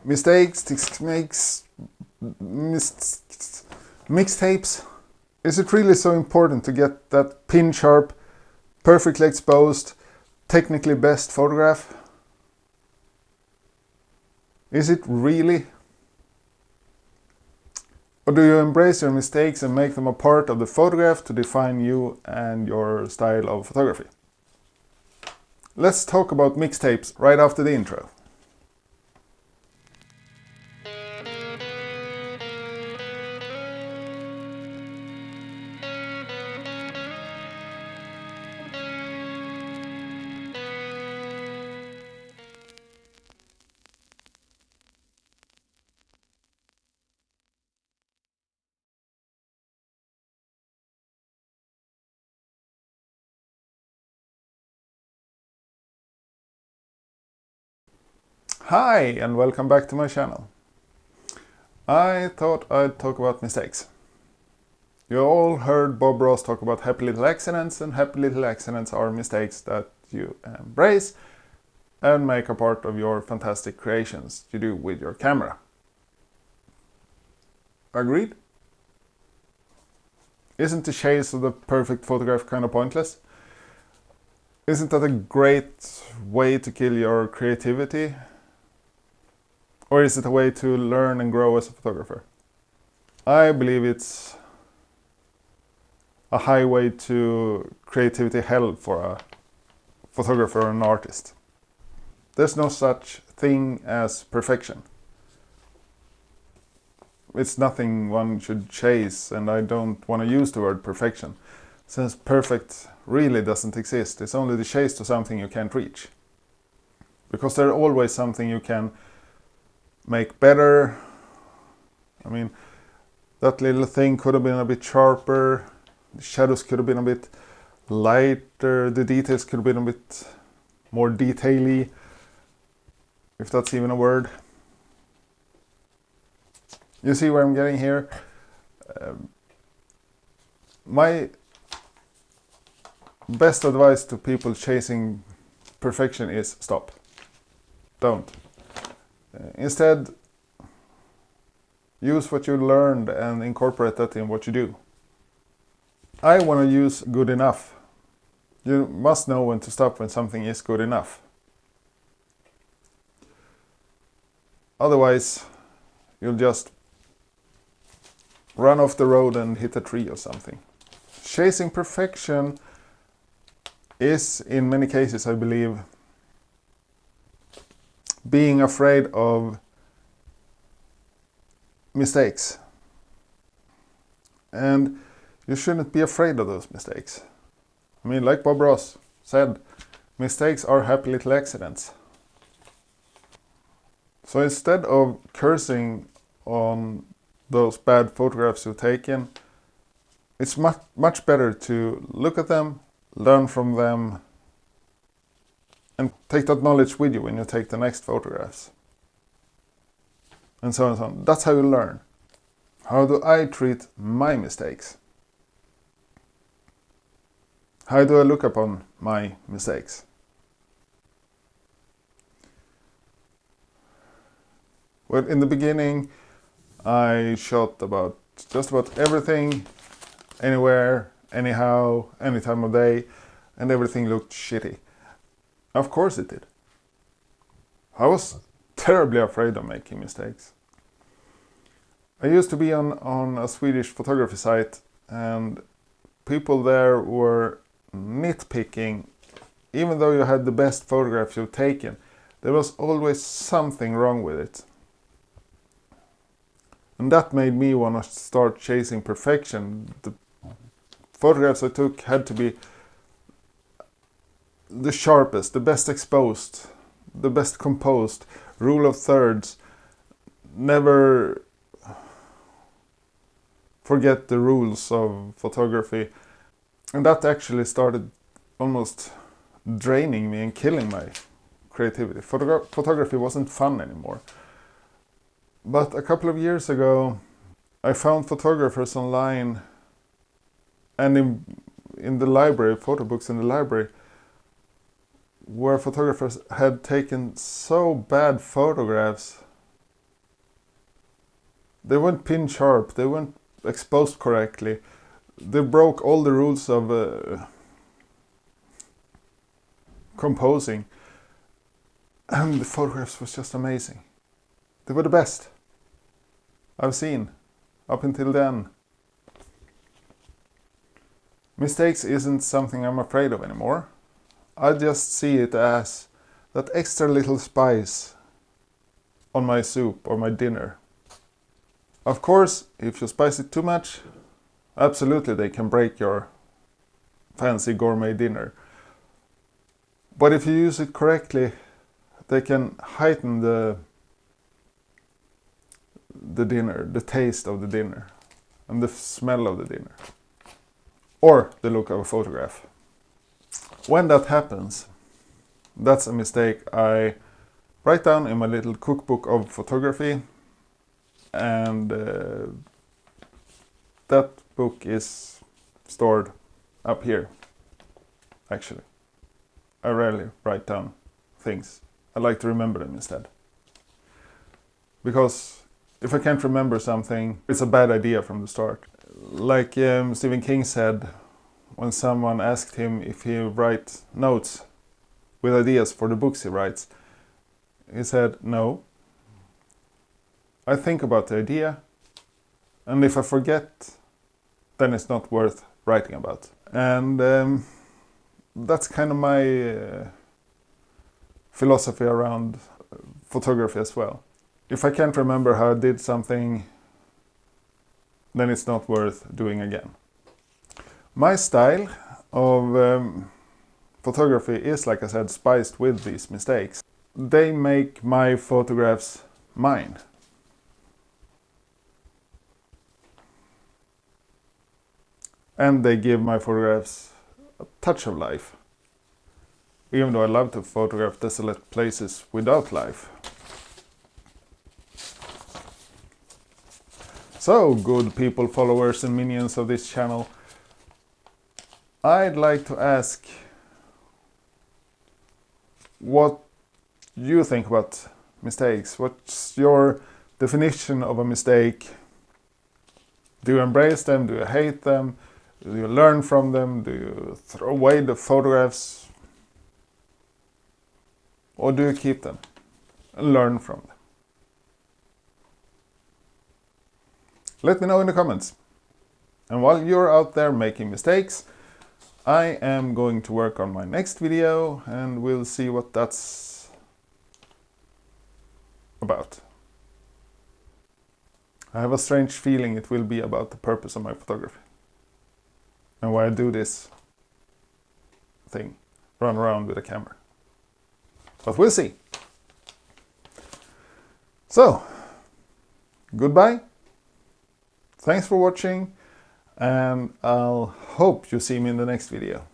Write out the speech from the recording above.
mixtapes. Is it really so important to get that pin sharp, perfectly exposed, technically best photograph? Is it really? Or do you embrace your mistakes and make them a part of the photograph to define you and your style of photography? Let's talk about mixtapes right after the intro. Hi and welcome back to my channel. I thought I'd talk about mistakes. You all heard Bob Ross talk about happy little accidents, and happy little accidents are mistakes that you embrace and make a part of your fantastic creations you do with your camera. Agreed? Isn't the chase of the perfect photograph kind of pointless? Isn't that a great way to kill your creativity? Or is it a way to learn and grow as a photographer? I believe it's a highway to creativity hell for a photographer or an artist. There's no such thing as perfection. It's nothing one should chase, and I don't want to use the word perfection, since perfect really doesn't exist. It's only the chase to something you can't reach. Because there's always something you can make better. I mean, that little thing could have been a bit sharper, the shadows could have been a bit lighter, the details could have been a bit more detaily, if that's even a word. You see where I'm getting here? My best advice to people chasing perfection is stop. Don't. Instead, use what you learned and incorporate that in what you do. I want to use good enough. You must know when to stop when something is good enough. Otherwise, you'll just run off the road and hit a tree or something. Chasing perfection is, in many cases, I believe, being afraid of mistakes. And you shouldn't be afraid of those mistakes. I mean, like Bob Ross said, mistakes are happy little accidents. So instead of cursing on those bad photographs you've taken, it's much better to look at them, learn from them, and take that knowledge with you when you take the next photographs. And so on and so on. That's how you learn. How do I treat my mistakes? How do I look upon my mistakes? Well, in the beginning, I shot just about everything, anywhere, anyhow, any time of day, and everything looked shitty. Of course it did. I was terribly afraid of making mistakes. I used to be on a Swedish photography site, and people there were nitpicking. Even though you had the best photographs you've taken, there was always something wrong with it. And that made me want to start chasing perfection. The photographs I took had to be the sharpest, the best exposed, the best composed, rule of thirds, never forget the rules of photography. And that actually started almost draining me and killing my creativity. Photography wasn't fun anymore. But a couple of years ago, I found photographers online and in the library, photo books in the library, where photographers had taken so bad photographs They weren't pin sharp, they weren't exposed correctly. They broke all the rules of composing. And the photographs was just amazing. They were the best I've seen up until then. Mistakes isn't something I'm afraid of anymore. I just see it as that extra little spice on my soup or my dinner. Of course, if you spice it too much, absolutely they can break your fancy gourmet dinner. But if you use it correctly, they can heighten the dinner, the taste of the dinner, and the smell of the dinner, or the look of a photograph. When that happens, that's a mistake I write down in my little cookbook of photography, and that book is stored up here, actually. I rarely write down things. I like to remember them instead. Because if I can't remember something, it's a bad idea from the start. Like Stephen King said when someone asked him if he writes notes with ideas for the books he writes. He said, no. I think about the idea, and if I forget, then it's not worth writing about. And that's kind of my philosophy around photography as well. If I can't remember how I did something, then it's not worth doing again. My style of photography is, like I said, spiced with these mistakes. They make my photographs mine. And they give my photographs a touch of life. Even though I love to photograph desolate places without life. So, good people, followers and minions of this channel, I'd like to ask what you think about mistakes. What's your definition of a mistake? Do you embrace them? Do you hate them? Do you learn from them? Do you throw away the photographs? Or do you keep them and learn from them? Let me know in the comments. And while you're out there making mistakes, I am going to work on my next video and we'll see what that's about. I have a strange feeling it will be about the purpose of my photography. And why I do this thing, run around with a camera. But we'll see. So, goodbye. Thanks for watching, and I'll hope you see me in the next video.